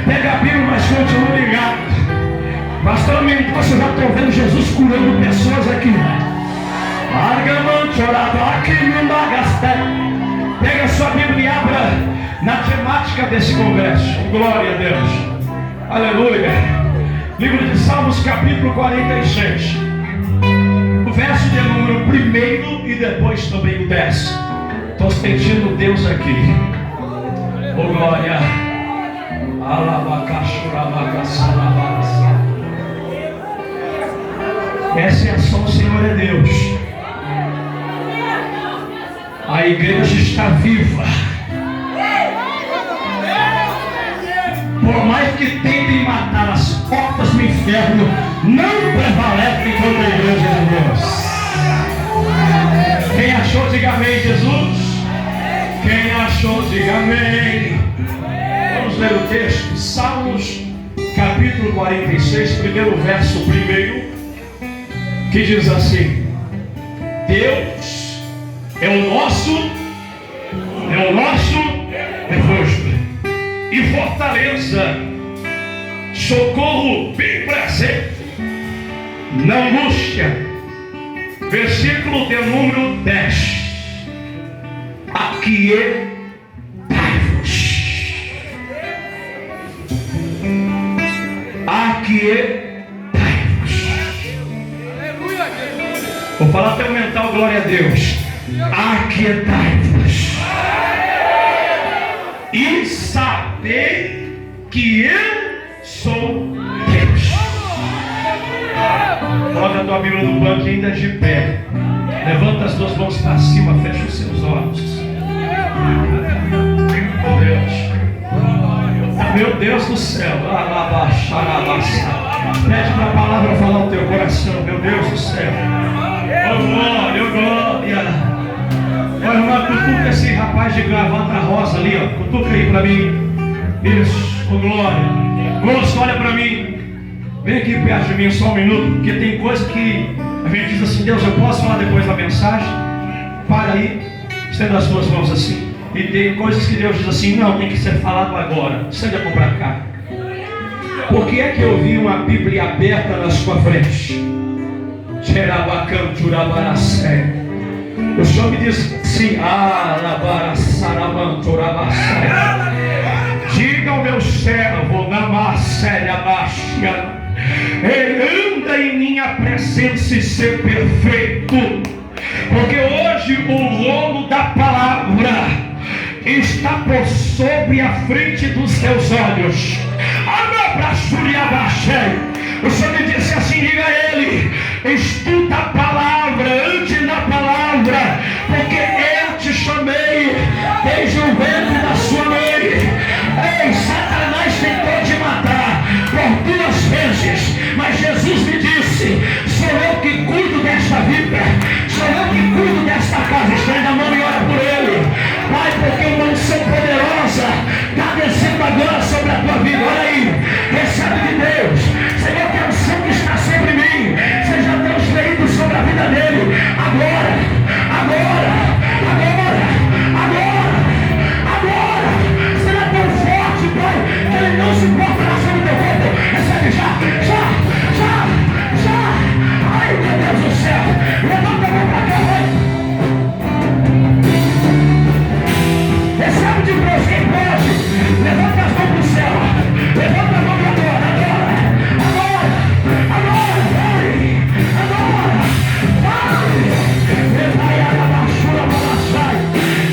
Pega a Bíblia, mas continua ligado. Pastor Mendonça, eu já estou vendo Jesus curando pessoas aqui. Pega a sua Bíblia e abra na temática desse congresso. Glória a Deus. Aleluia. Livro de Salmos, capítulo 46. O verso de número 1 e depois também o 10. Estou sentindo Deus aqui. Oh glória. Essa é a ação do Senhor é Deus. A igreja está viva. Por mais que tentem matar as portas do inferno, não prevalecem contra a igreja de Deus. Quem achou, diga amém, Jesus. Quem achou, diga amém. Vamos ler o texto. Salmos, capítulo 46, primeiro verso, que diz assim: Deus é o nosso refúgio e fortaleza, socorro bem presente na angústia. Versículo de número 10. Aquietai-vos. Vou falar até o mental, glória a Deus. Aquietai-vos e sabei que eu sou Deus. Coloca a tua Bíblia no banco e ainda de pé. Levanta as duas mãos para cima, fecha os seus olhos. Meu Deus do céu. Pede para a palavra falar no teu coração. Meu Deus do céu. Oh glória, oh glória. Oh irmã, cutuca esse rapaz de gravata rosa ali, ó. Cutuca aí para mim. Isso, oh glória. Moço, olha para mim. Vem aqui perto de mim só um minuto, porque tem coisa que a gente diz assim: Deus, eu posso falar depois da mensagem? Para aí, estenda as duas mãos assim. E tem coisas que Deus diz assim: não, tem que ser falado agora. Estenda para cá. Por que é que eu vi uma Bíblia aberta na sua frente? O Senhor me diz assim: diga ao meu servo, ele anda em minha presença e ser perfeito. Porque hoje o lobo da palavra está por sobre a frente dos seus olhos. O Senhor me disse assim: diga a ele, estuda a palavra, ande na palavra, porque eu te chamei desde o ventre da sua mãe. Ei, Satanás tentou te matar por 2 vezes, mas Jesus me disse: sou eu que cuido desta vida, sou eu que cuido desta casa. Estenda a mão e ora por ele. Pai, porque uma unção poderosa está descendo agora sobre a tua vida. Olha aí, recebe de Deus. Senhor, que a unção que está sobre mim seja transferida sobre a vida dele. Agora. Será tão forte, Pai, que ele não se portará sobre o teu corpo. Recebe já. Ai, meu Deus do céu. Levanta a mão para cá, Pai. Recebe de Deus quem pode. Levanta as mãos para o céu. Levanta a mão para agora.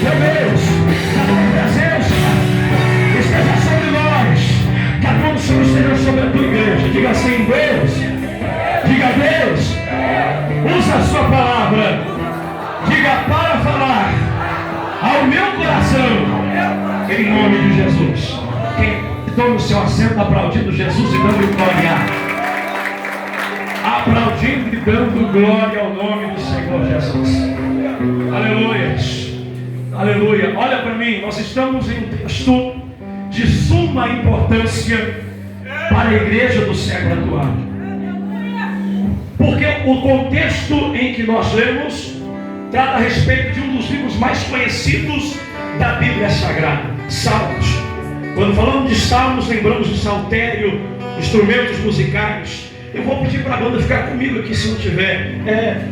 Meu Deus, que a tua presença esteja sobre nós. Que a tua unção esteja sobre a tua igreja. Diga assim: Deus. Diga: Deus, usa a sua palavra. Diga para falar ao meu coração, em nome de Jesus. Quem toma o seu assento aplaudindo Jesus e dando glória, aplaudindo e dando glória ao nome do Senhor Jesus. Aleluia. Olha para mim, nós estamos em um texto de suma importância para a igreja do século atual. Porque o contexto em que nós lemos trata a respeito de um dos livros mais conhecidos da Bíblia Sagrada. Salmos. Quando falamos de salmos, lembramos do saltério, instrumentos musicais. Eu vou pedir para a banda ficar comigo aqui se não tiver.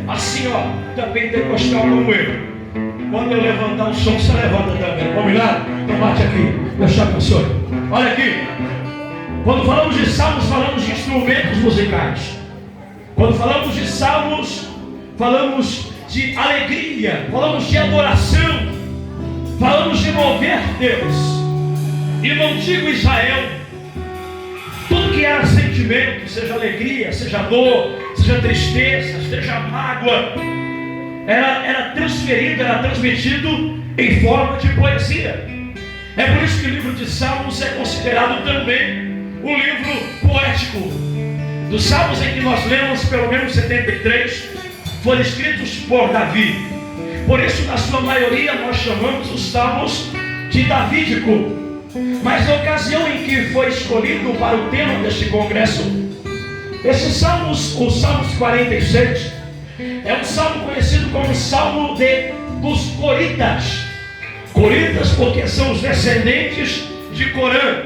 Assim, ó, da pentecostal como eu. Quando eu levantar o som, você levanta também. Combinado? Então bate aqui. Deus te abençoe. Olha aqui. Quando falamos de salmos, falamos de instrumentos musicais. Quando falamos de salmos, falamos de alegria, falamos de adoração, falamos de mover Deus. E no antigo Israel, tudo que era sentimento, seja alegria, seja dor, seja tristeza, seja mágoa, era transferido, era transmitido em forma de poesia. É por isso que o livro de Salmos é considerado também um livro poético. Dos Salmos em que nós lemos, pelo menos 73, foram escritos por Davi. Por isso, na sua maioria, nós chamamos os Salmos de Davídico. Mas na ocasião em que foi escolhido para o tema deste congresso, esses Salmos, o Salmos 46, é um salmo conhecido como o Salmo dos Coritas. Coritas porque são os descendentes de Corã.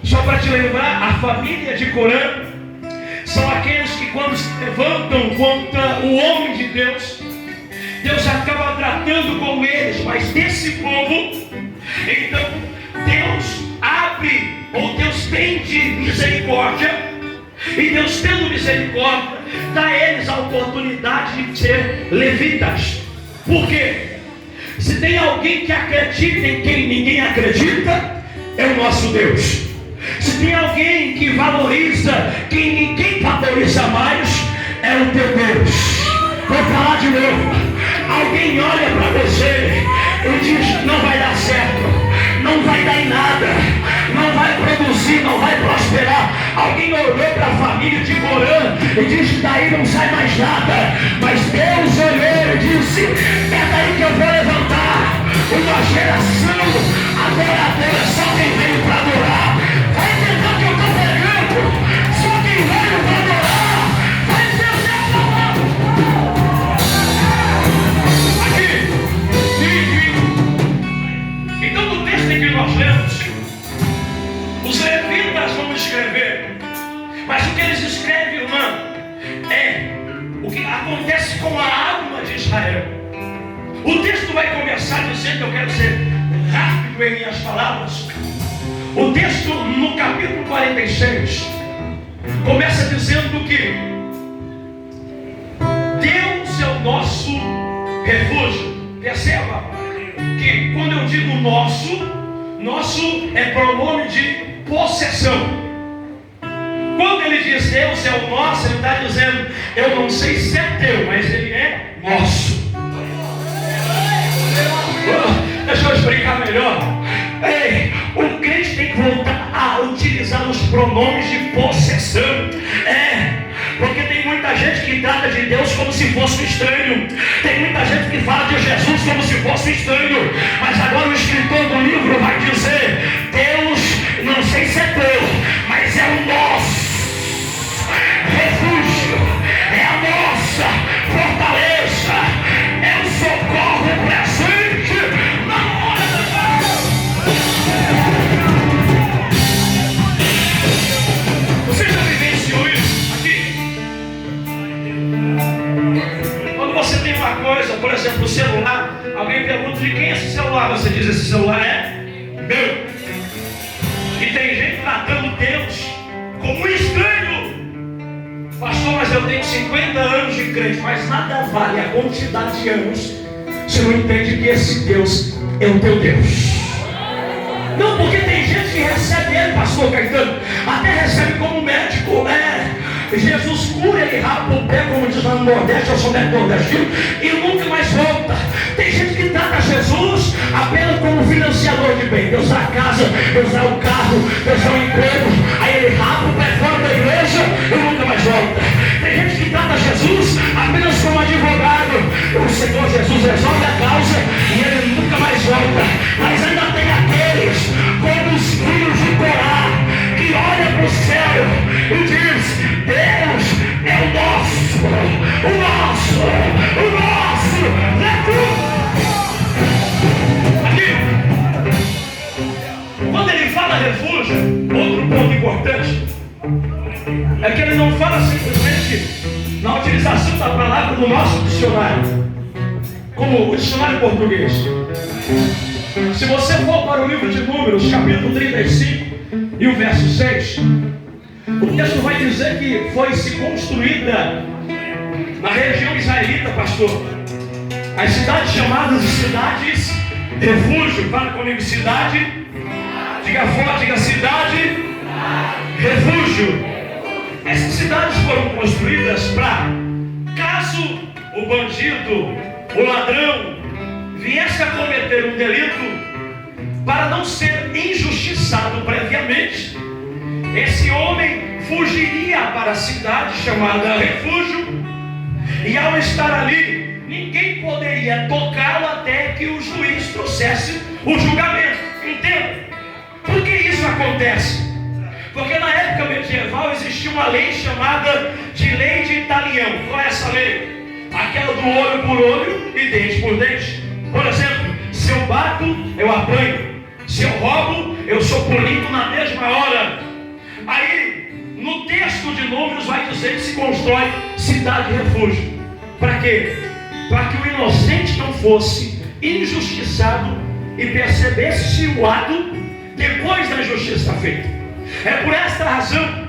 Só para te lembrar, a família de Corã são aqueles que quando se levantam contra o homem de Deus, Deus acaba tratando com eles, mas desse povo, então Deus abre, ou Deus tem de misericórdia, e Deus tendo misericórdia, dá a eles a oportunidade de ser levitas. Por quê? Se tem alguém que acredita em quem ninguém acredita, é o nosso Deus. Se tem alguém que valoriza quem ninguém valoriza mais, é o teu Deus. Vou falar de novo. Alguém olha para você e diz: não vai dar certo, não vai dar em nada, não vai produzir, não vai prosperar. Alguém olhou para a família de Corã e disse: daí não sai mais nada. Mas Deus olhou e disse: é daí que eu vou levantar uma geração adoradora. Só quem veio para adorar vai entender o que eu estou pregando. Só quem veio para adorar vai entender a palavra. Então, no texto em que nós lemos, os levitas vão escrever, mas o que eles escrevem, irmão, é o que acontece com a alma de Israel. O texto vai começar dizendo, eu quero ser rápido em minhas palavras. O texto, no capítulo 46, começa dizendo que Deus é o nosso refúgio. Perceba que quando eu digo nosso é pronome de possessão. Quando ele diz Deus é o nosso, ele está dizendo, eu não sei se é teu, mas ele é nosso. Deixa eu explicar melhor. Ei, o crente tem que voltar a utilizar os pronomes de possessão. Porque tem muita gente que trata de Deus como se fosse um estranho. Tem muita gente que fala de Jesus como se fosse um estranho. Mas agora o escritor do livro vai dizer, Deus, não sei se é teu, mas é o nosso refúgio, é a nossa fortaleza, é o socorro presente na hora da dor. Você já vivenciou isso aqui? Quando você tem uma coisa, por exemplo, o celular, alguém pergunta de quem é esse celular, você diz, esse celular é meu. E tem gente tratando Deus como um estranho. Pastor, mas eu tenho 50 anos de crente, mas nada vale a quantidade de anos se não entende que esse Deus é o teu Deus. Não, porque tem gente que recebe ele, pastor Caetano, até recebe como médico, Jesus cura, ele rapa o pé, como diz lá no Nordeste, eu sou nordestino, e nunca mais volta. Tem gente que trata Jesus apenas como financiador de bem. Deus dá a casa, Deus dá o carro, Deus dá o emprego, aí ele rapa o pé fora da igreja e nunca mais volta. Tem gente que trata Jesus apenas como advogado. O Senhor Jesus resolve a causa e ele nunca mais volta. Mas ainda tem aqueles, como os filhos de Corá, que olha para o céu e diz, Deus é o nosso refúgio. Aqui, no nosso dicionário, como o dicionário português, se você for para o livro de Números, capítulo 35 e o verso 6, o texto vai dizer que foi-se construída na região israelita, pastor, as cidades chamadas de cidades refúgio. Fala comigo, cidade, diga forte, diga cidade, refúgio. Essas cidades foram construídas para, caso o bandido, o ladrão, viesse a cometer um delito, para não ser injustiçado previamente, esse homem fugiria para a cidade chamada refúgio, e ao estar ali, ninguém poderia tocá-lo até que o juiz trouxesse o julgamento. Entenda? Por que isso acontece? Porque na época medieval existia uma lei chamada de lei de Italião. Qual é essa lei? Aquela do olho por olho e dente por dente. Por exemplo, se eu bato, eu apanho. Se eu roubo, eu sou punido na mesma hora. Aí, no texto de Números vai dizer que se constrói cidade refúgio. Para quê? Para que o inocente não fosse injustiçado e percebesse o ato depois da injustiça feita. É por esta razão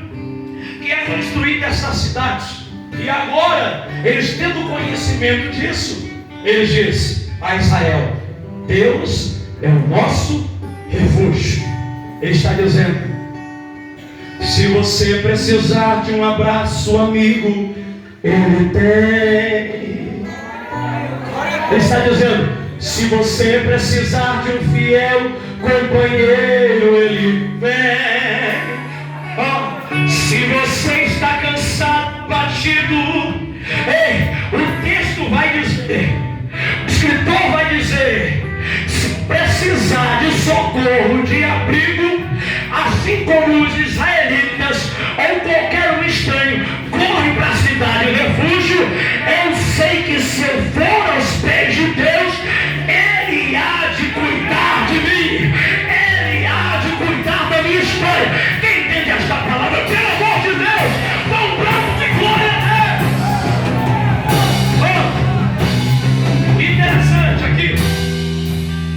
que é construída essas cidades. E agora, eles tendo conhecimento disso, eles dizem a Israel: Deus é o nosso refúgio. Ele está dizendo: se você precisar de um abraço amigo, Ele tem. Ele está dizendo: se você precisar de um fiel companheiro, Ele vem. Oh, se você está cansado, batido, o texto vai dizer, o escritor vai dizer: se precisar de socorro, de abrigo, assim como os israelitas ou qualquer um estranho corre para a cidade refúgio, eu sei que se eu for aos pés de Deus, Ele há de cuidar de mim, Ele há de cuidar da minha história. Quem entende esta palavra, pelo amor de Deus, dá um bravo de glória a Deus. Interessante aqui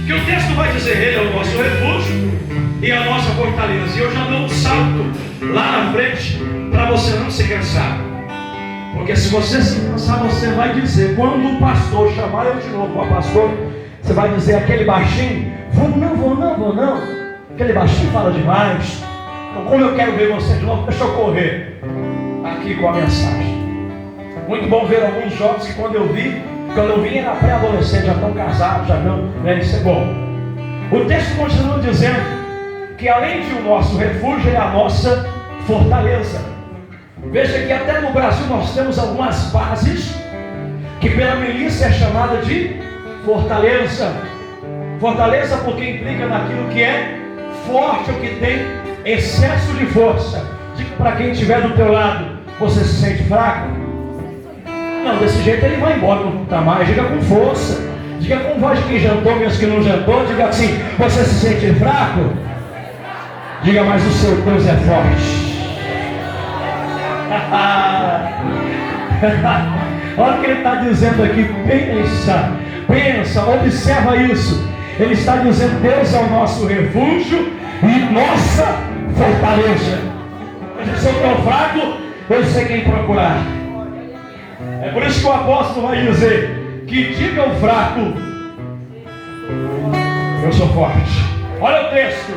que o texto vai dizer: Ele é o nosso refúgio e a nossa fortaleza. E eu já dou um salto lá na frente para você não se cansar. Porque se você se cansar, você vai dizer, quando o pastor chamar eu de novo para pastor, você vai dizer: aquele baixinho, vou não. Aquele baixinho fala demais. Então, como eu quero ver você de novo, deixa eu correr aqui com a mensagem. Muito bom ver alguns jovens que quando eu vim era pré-adolescente, já estão casados, já não, né? Isso é bom. O texto continua dizendo que além de o nosso refúgio, é a nossa fortaleza. Veja que até no Brasil nós temos algumas bases que pela milícia é chamada de fortaleza. Fortaleza porque implica naquilo que é forte ou que tem excesso de força. Diga para quem estiver do teu lado: você se sente fraco? Não, desse jeito ele vai embora, não está mais. Diga com força, diga com voz de quem jantou, mesmo que não jantou. Diga assim: você se sente fraco? Diga: mas o seu Deus é forte. Olha o que ele está dizendo aqui. Pensa, observa isso. Ele está dizendo: Deus é o nosso refúgio e nossa fortaleza. Mas se eu estou fraco, eu sei quem procurar. É por isso que o apóstolo vai dizer que diga ao fraco: eu sou forte. Olha o texto: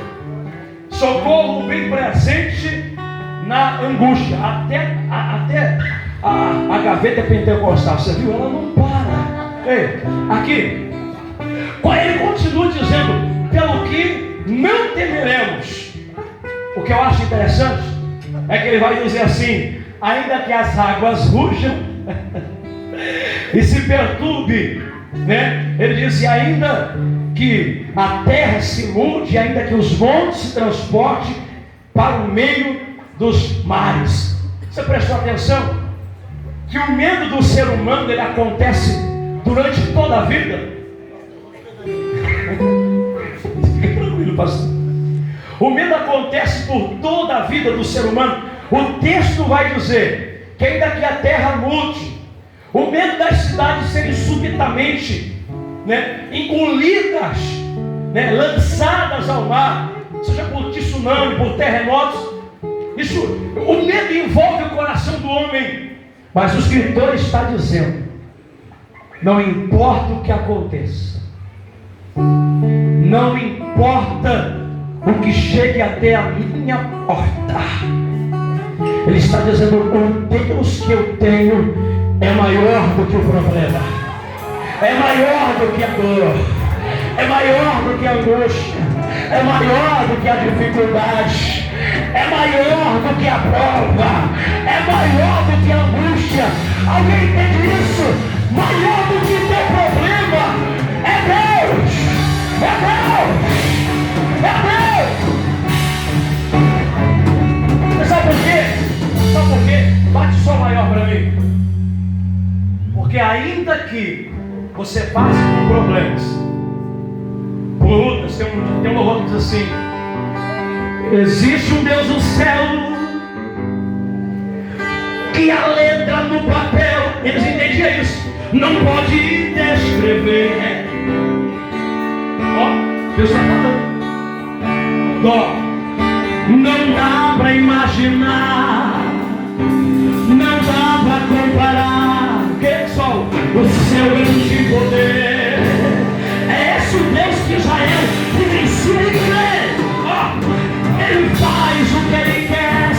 socorro bem presente na angústia. Até a gaveta pentecostal, você viu? Ela não para. Ei, aqui ele continua dizendo: pelo que não temeremos. O que eu acho interessante é que ele vai dizer assim: ainda que as águas rujam e se perturbe, né? Ele diz: e ainda que a terra se mude, ainda que os montes se transportem para o meio dos mares. Você prestou atenção que o medo do ser humano ele acontece durante toda a vida? Fica tranquilo, pastor. O medo acontece por toda a vida do ser humano. O texto vai dizer que ainda que a terra mude, O medo das cidades serem subitamente, engolidas, lançadas ao mar, seja por tsunami, por terremotos. O medo envolve o coração do homem. Mas o escritor está dizendo: não importa o que aconteça, não importa o que chegue até a minha porta, ele está dizendo: o Deus que eu tenho é maior do que o problema, é maior do que a dor, é maior do que a angústia, é maior do que a dificuldade, é maior do que a prova, é maior do que a angústia. Alguém entende isso? Maior do que o teu problema é Deus, é Deus, é Deus. Você sabe por quê? Sabe por quê? Bate só maior para mim. Porque ainda que você passe por problemas, por lutas, tem um louvor que diz assim: existe um Deus no céu que a letra no papel, eles entendiam isso, não pode descrever. Ó, Deus está falando. Ó, não dá para imaginar, não dá para comparar. Que só o seu grande poder. É esse o Deus que Israel vivencia e crê. Ele faz o que ele quer,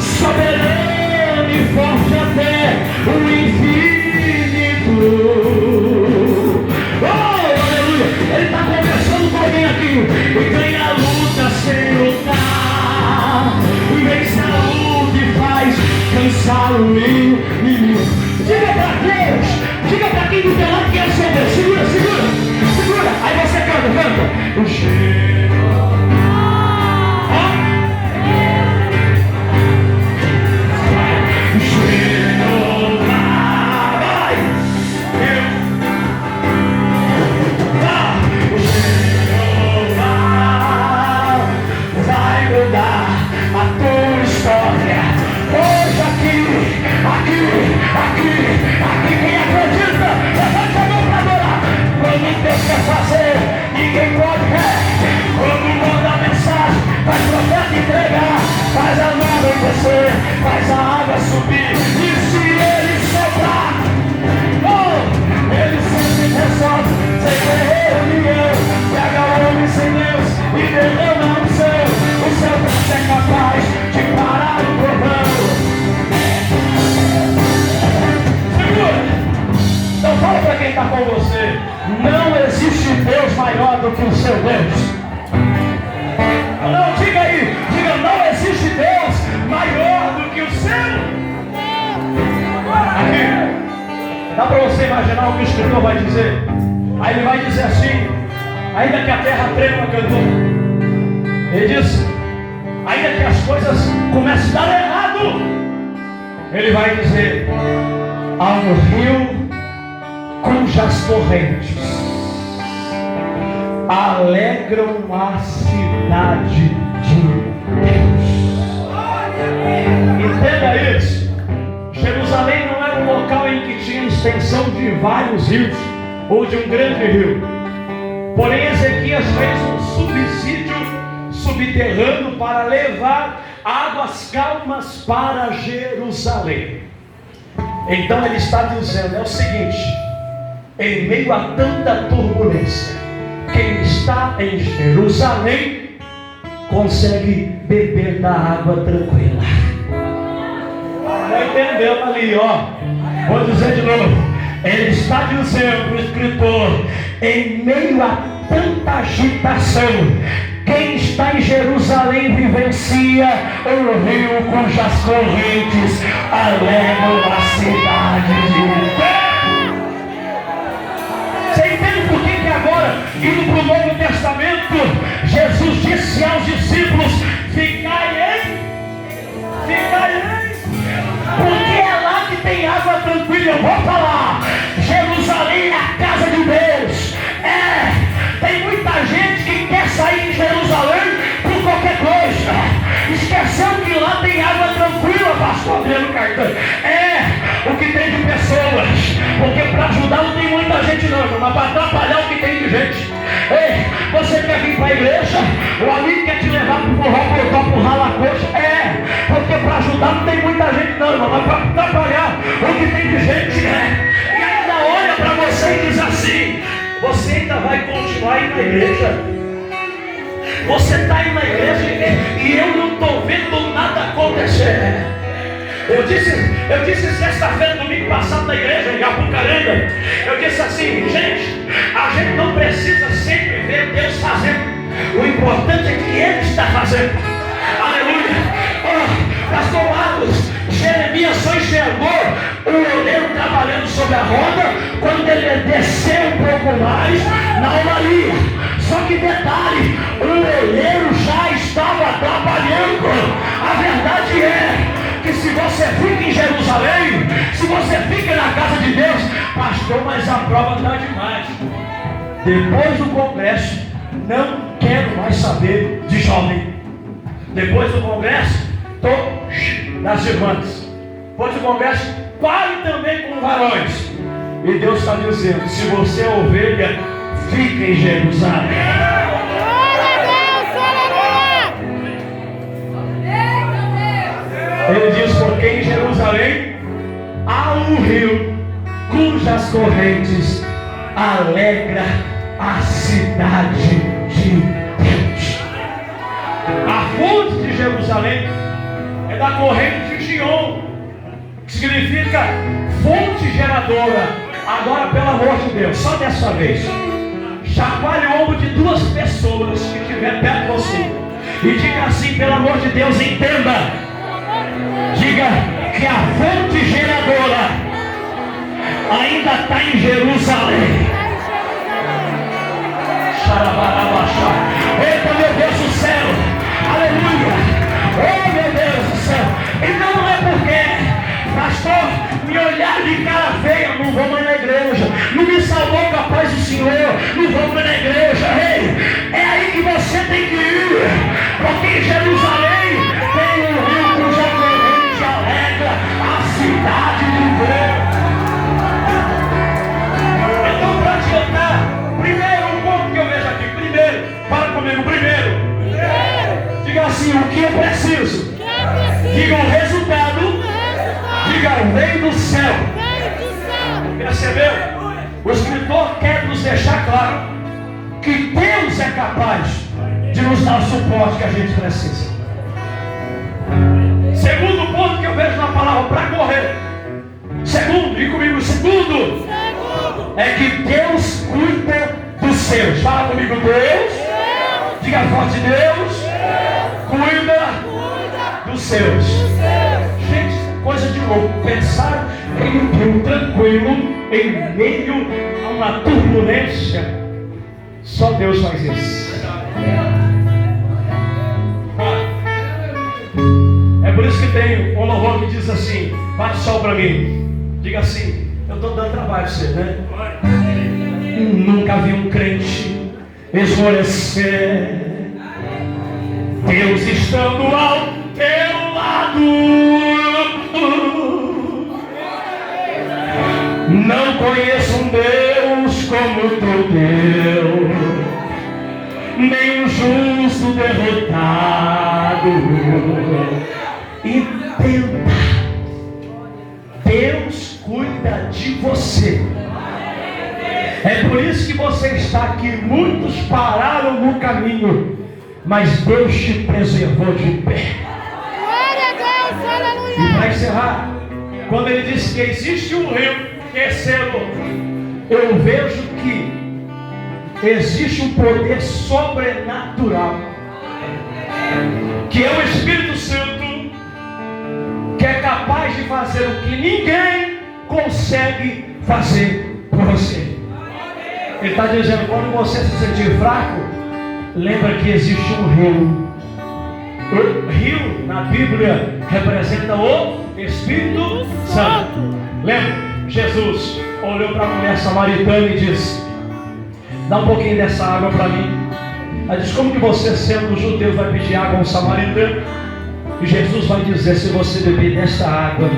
soberano e forte até o infinito. Oh, aleluia! Ele está conversando com alguém aqui. E ganha a luta sem lutar, e vence a luta e faz cansar o inimigo. Diga para Deus, diga para quem do teu lado que é o seu Deus. Segura, segura, segura. Aí você canta. O cheiro. Ninguém pode quando manda a mensagem, faz profeta entregar, faz a nuvem descer, faz a água subir, e se ele soprar, ele sempre resolve, sem guerreiro ninguém, pega o homem sem Deus e derrama o seu braço é capaz de parar o problema. Segura! Então fala para quem está com você: não existe Deus maior do que o seu Deus. Não, diga aí, diga: não existe Deus maior do que o seu. Aqui, dá para você imaginar o que o escritor vai dizer? Aí ele vai dizer assim: ainda que a terra trema, cantor, ele diz, ainda que as coisas comecem a dar errado, ele vai dizer: há um rio cujas correntes alegram a cidade de Deus. Entenda isso. Jerusalém não era um local em que tinha extensão de vários rios ou de um grande rio. Porém, Ezequias fez um subsídio subterrâneo para levar águas calmas para Jerusalém. Então ele está dizendo: é o seguinte, em meio a tanta turbulência, quem está em Jerusalém consegue beber da água tranquila. Está entendendo ali, ó? Vou dizer de novo. Ele está dizendo para o escritor: em meio a tanta agitação, quem está em Jerusalém vivencia um rio cujas correntes alegram a cidade de Deus. Você entende por que agora, indo para o Novo Testamento, Jesus disse aos discípulos: ficai em. Porque é lá que tem água tranquila. Eu vou falar: Jerusalém é a casa de Deus. Tem muita gente que quer sair de Jerusalém por qualquer coisa. Esqueceu que lá tem água tranquila, pastor Adriano Cartão. o que tem de pessoas. Porque para ajudar não tem muita gente não, irmão, mas para atrapalhar o que tem de gente. Ei, você quer vir para a igreja? O amigo quer te levar para o forró, para o rala-coxa. Porque para ajudar não tem muita gente não, irmão, mas para atrapalhar o que tem de gente, E ainda olha para você e diz assim: você ainda vai continuar indo na igreja? Você está indo na igreja e eu não estou vendo nada acontecer. Eu disse sexta-feira, domingo passado na igreja em Apucarana, eu disse assim: gente, a gente não precisa sempre ver Deus fazendo, o importante é que Ele está fazendo. Aleluia. Pastor Marcos, Jeremias só enxergou o oleiro trabalhando sobre a roda quando ele desceu um pouco mais na olaria. Só que detalhe, o oleiro já estava trabalhando. A verdade é que se você fica em Jerusalém, se você fica na casa de Deus, pastor, mas a prova está demais. Depois do congresso, não quero mais saber de jovem. Depois do congresso, estou nas irmãs. Depois do congresso, pare também com varões. E Deus está dizendo: se você é ovelha, fica em Jerusalém. Ele diz: porque em Jerusalém há um rio cujas correntes alegra a cidade de Deus. A fonte de Jerusalém é da corrente de Gion, que significa fonte geradora. Agora, pelo amor de Deus, só dessa vez, chacoalhe o ombro de duas pessoas que estiver perto de você e diga assim: pelo amor de Deus, entenda. Diga que a fonte geradora ainda está em Jerusalém. Eita, meu Deus do céu, aleluia, oh meu Deus do céu. Então não é porque, pastor, me olhar de cara feia, não vou mais na igreja, não me salvou com a paz do Senhor, não vou mais na igreja. Ei, é aí que você tem que ir, porque em Jerusalém tem um rio cuja corrente alegra a cidade de Deus. Então, para adiantar, primeiro um ponto que eu vejo aqui, fala comigo, primeiro. Diga assim: o que eu preciso? Diga o resultado. Diga o rei do céu. Percebeu? O escritor quer nos deixar claro que Deus é capaz de nos dar o suporte que a gente precisa. Segundo ponto que eu vejo na palavra para correr. Segundo, diga comigo, segundo é que Deus cuida dos seus. Fala comigo, Deus. Diga forte: Deus cuida dos seus. Gente, coisa de louco. Pensar em um rio tranquilo em meio a uma turbulência. Só Deus faz isso. É por isso que tem um louvor que diz assim: bate sol para mim. Diga assim: eu estou dando trabalho para você, né? Nunca vi um crente esmorecer, Deus estando ao teu lado. Não conheço um Deus como teu Deus, nem um justo derrotado. Entenda, Deus cuida de você. É por isso que você está aqui. Muitos pararam no caminho, mas Deus te preservou de pé. Glória a Deus, aleluia. E para encerrar, quando ele disse que existe um rio, terceiro, eu vejo que existe um poder sobrenatural, que é o Espírito Santo, que é capaz de fazer o que ninguém consegue fazer por você. Ele está dizendo: quando você se sentir fraco, lembra que existe um rio. O rio na Bíblia representa o Espírito Santo. Lembra? Jesus olhou para a mulher samaritana e disse: dá um pouquinho dessa água para mim. Ela diz: como que você, sendo judeu, vai pedir água a um samaritano? E Jesus vai dizer: se você beber dessa água,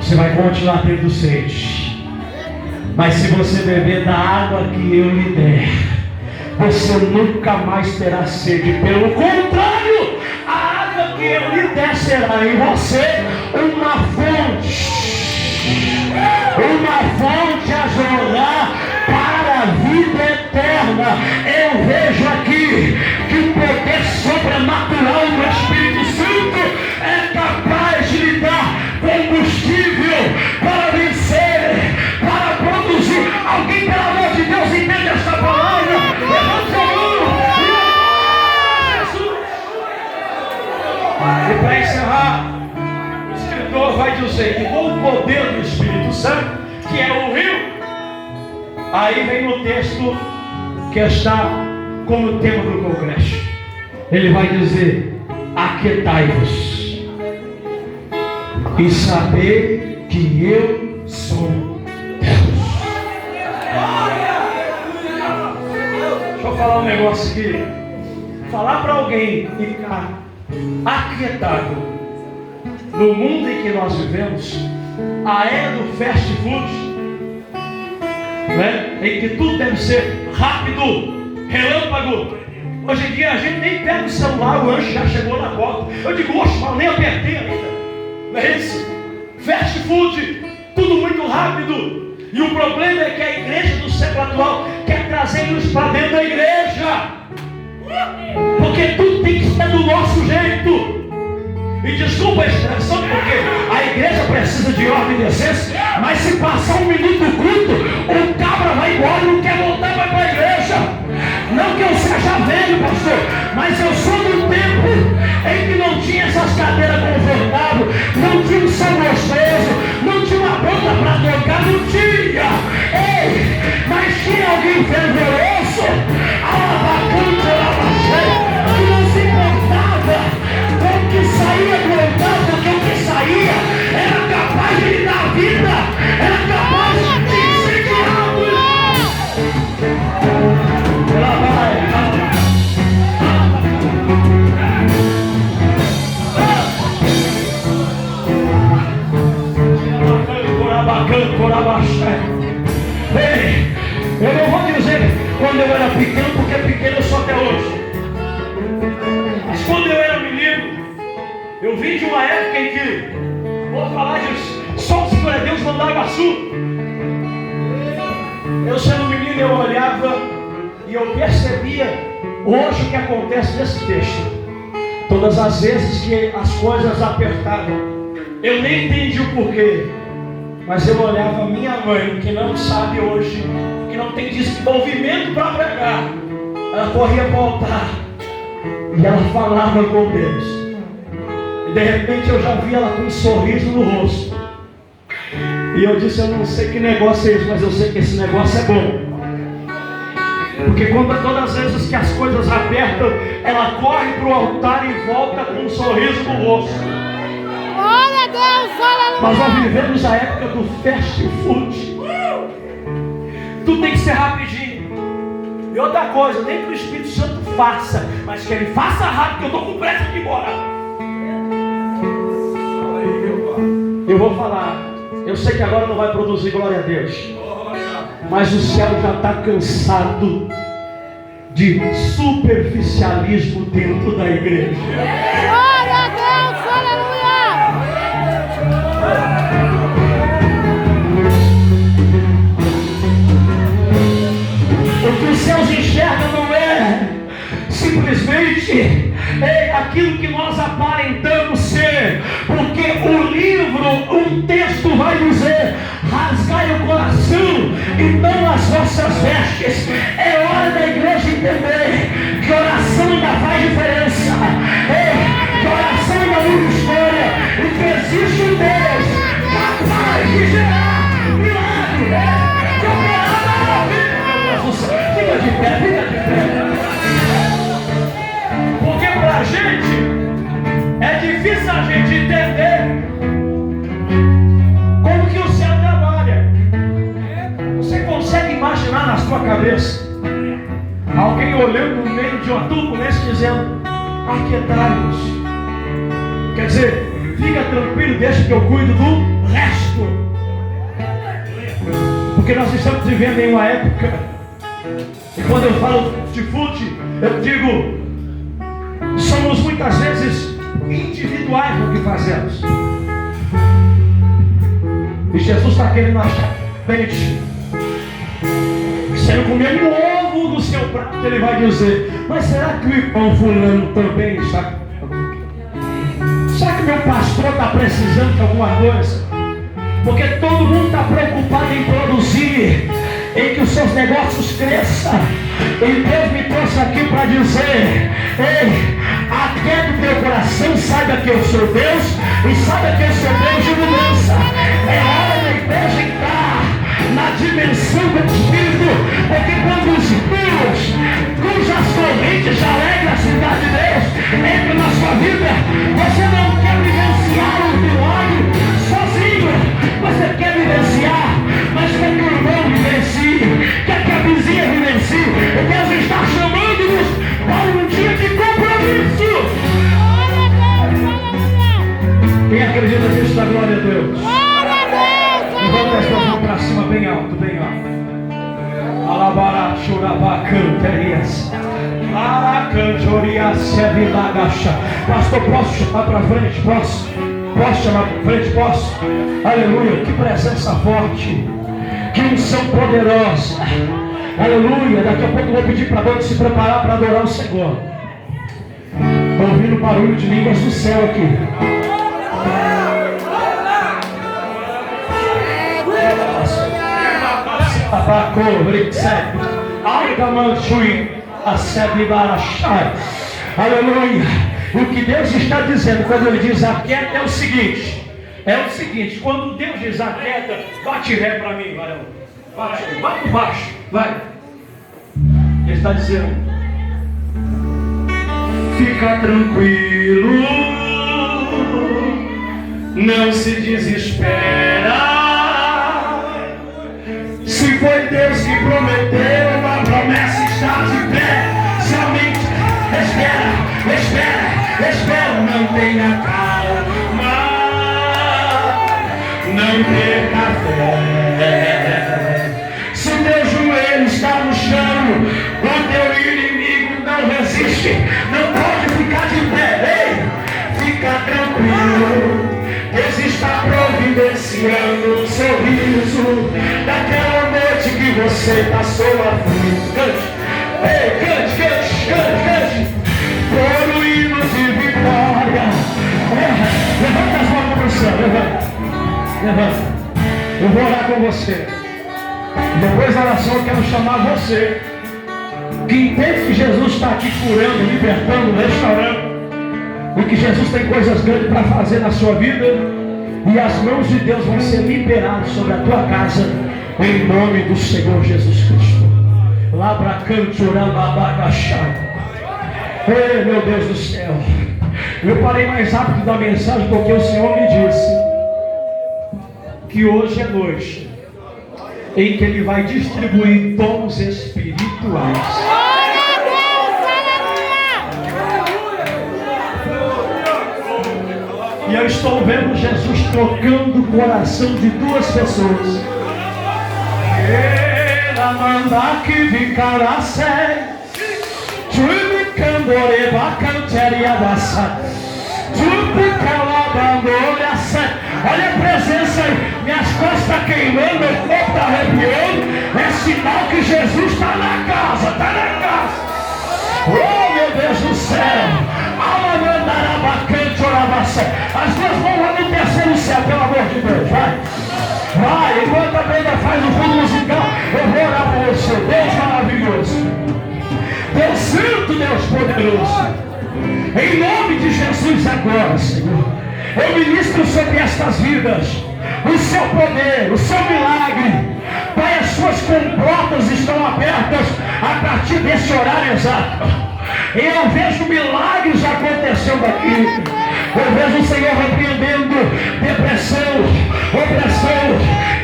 você vai continuar tendo sede. Mas se você beber da água que eu lhe der, você nunca mais terá sede. Pelo contrário, a água que eu lhe der será em você uma fonte a jorrar para a vida eterna. Eu vejo aqui que o poder sobrenatural do Espírito Santo é capaz de lhe dar combustível para vencer, para produzir. Alguém, pelo amor de Deus, entende esta palavra? Levante a mão! Jesus! E para encerrar, o escritor vai dizer que com o poder do Espírito Santo, que é o rio, aí vem o texto que está como tema do congresso. Ele vai dizer: aquietai-vos e saber que eu sou Deus. Deixa eu falar um negócio aqui. Falar para alguém ficar aquietado no mundo em que nós vivemos, a era do fast food, né? Em que tudo deve ser rápido, relâmpago. Hoje em dia a gente nem pega o celular, o lanche já chegou na porta. Eu digo, oxe, mas nem apertei ainda. Não é isso? Fast food, tudo muito rápido. E o problema é que a igreja do século atual quer trazer isso para dentro da igreja, porque tudo tem que ser do nosso jeito. E desculpa a expressão, porque a igreja precisa de ordem e decência, mas se passar um minuto do culto, o cabra vai embora e não quer voltar mais para a igreja. Não que eu seja velho, pastor, mas eu sou do tempo em que não tinha essas cadeiras confortáveis, não tinha um som gostoso, não tinha uma banda para tocar, não tinha. Ei, mas tinha alguém fervoroso, alabacante, alabaxé, que não se importava com o que saía do altar, porque o que saía era capaz de lhe dar vida, era capaz de incendiar. Ela vai. Ei, eu não vou dizer quando eu era pequeno, porque pequeno eu sou até hoje. Mas quando eu era menino, eu vim de uma época em que, vou falar disso, só o Senhor é Deus no Mandaguaçu. Eu sendo menino, eu olhava e eu percebia hoje o que acontece nesse texto. Todas as vezes que as coisas apertavam, eu nem entendi o porquê, mas eu olhava a minha mãe, que não sabe hoje, que não tem desenvolvimento para pregar, ela corria para o altar e ela falava com Deus, e de repente eu já vi ela com um sorriso no rosto, e eu disse: eu não sei que negócio é esse, mas eu sei que esse negócio é bom. Porque quando todas as vezes que as coisas apertam, ela corre para o altar e volta com um sorriso no rosto. Glória a Deus, aleluia. Mas nós vivemos a época do fast food. Tudo tem que ser rapidinho. E outra coisa, nem que o Espírito Santo faça, mas que ele faça rápido, que eu estou com pressa de ir embora. Eu vou falar, eu sei que agora não vai produzir glória a Deus, mas o céu já está cansado de superficialismo dentro da igreja. Glória a Deus, aleluia. O que os céus enxergam não é simplesmente aquilo que nós aparentamos ser, porque o livro, um texto vai dizer: rasgai o coração e não as vossas vestes. É hora da igreja entender que oração ainda faz diferença, que oração ainda muda história, e que existe um Deus capaz de gerar milagre, de operar maravilha. Meu Deus do céu, fica de pé, fica de pé. Porque para a gente é difícil a gente entender como que o céu trabalha. Você consegue imaginar na sua cabeça alguém olhando no meio de uma turbulência dizendo: aquietai-vos? Quer dizer, fica tranquilo, deixa que eu cuido do resto. Porque nós estamos vivendo em uma época, e quando eu falo de fute, eu digo, somos muitas vezes individuais no que fazemos. E Jesus está querendo achar gente. Se ele comer um ovo no seu prato, ele vai dizer, mas será que o irmão fulano também está? Será que meu pastor está precisando de alguma coisa? Porque todo mundo está preocupado em produzir, em que os seus negócios cresçam. E Deus me trouxe aqui para dizer, ei, aquieta o teu coração, saiba que eu sou Deus, e saiba que eu sou Deus de mudança. É hora da igreja entrar na dimensão do Espírito, porque quando os rios, cujas correntes alegram a cidade de Deus, entram na sua vida, você não quer vivenciar o milagre sozinho, você quer vivenciar, mas quer que o irmão vivencie, quer que a vizinha vivencie. Deus está chamando-nos para um dia de compromisso. Quem acredita nisso, dá glória a Deus. Levanta esta mão para cima, bem alto, bem alto. Alabara, choraba, canterias. Aracantorias, sevilagacha. Pastor, posso chamar para frente? Posso? Posso chamar para frente? Posso? Aleluia, que presença forte. Que unção poderosa. Aleluia, daqui a pouco eu vou pedir para a banda se preparar para adorar o Senhor. Estou ouvindo barulho de línguas do céu aqui. Aleluia. O que Deus está dizendo quando Ele diz aquieta é o seguinte, quando Deus diz aquieta, bate ré para mim, varão. Vai por baixo, vai. Ele está dizendo, fica tranquilo, não se desespera. Se foi Deus que prometeu, a promessa está de pé. Somente espera, não tenha calma, não perca fé. Se teu joelho está no chão, o teu inimigo não resiste, não pode ficar de pé. Ei, fica tranquilo, Deus está providenciando um sorriso daquela noite que você passou aflito. Cante, ei, cante, por o hino de vitória. Levanta as mãos para o céu, levanta. Eu vou orar com você. Depois da oração eu quero chamar você que entende que Jesus está aqui curando, libertando, restaurando, e que Jesus tem coisas grandes para fazer na sua vida, e as mãos de Deus vão ser liberadas sobre a tua casa, em nome do Senhor Jesus Cristo. Ei, meu Deus do céu, eu parei mais rápido da mensagem porque o Senhor me disse que hoje é noite em que Ele vai distribuir dons espirituais. E eu estou vendo Jesus tocando o coração de duas pessoas. Ela manda que ficará sério. Olha a presença aí. Minhas costas estão queimando, meu corpo está arrepiando. É sinal que Jesus está na casa, está na casa. Oh, meu Deus do céu. As duas mãos vão no terceiro céu, pelo amor de Deus, vai, enquanto a banda faz o fundo musical, eu vou orar por você. Deus maravilhoso, Deus santo, Deus poderoso, em nome de Jesus agora, Senhor, eu ministro sobre estas vidas o seu poder, o seu milagre. Pai, as suas comportas estão abertas a partir desse horário exato. E eu vejo milagres acontecendo aqui. Eu vejo o Senhor repreendendo depressão, opressão,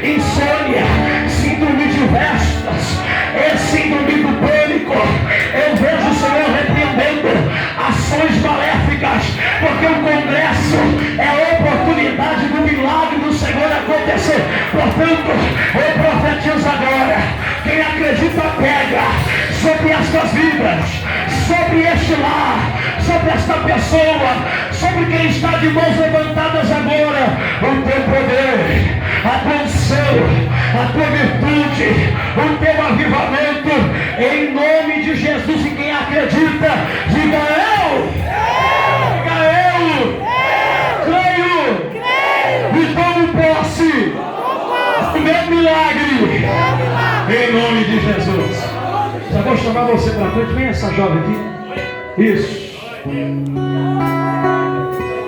insônia, síndrome diversas, síndrome do pânico. Eu vejo o Senhor repreendendo ações maléficas, porque o congresso é a oportunidade do milagre do Senhor esta pedra, sobre estas vidas, sobre este lar, sobre esta pessoa, sobre quem está de mãos levantadas agora, o teu poder, a tua unção, a tua virtude, o teu avivamento, em nome de Jesus. E quem acredita, diga eu, diga eu, creio, e tomo posse do meu milagre, em nome de Jesus. Já vou chamar você para frente. Vem essa jovem aqui. Isso.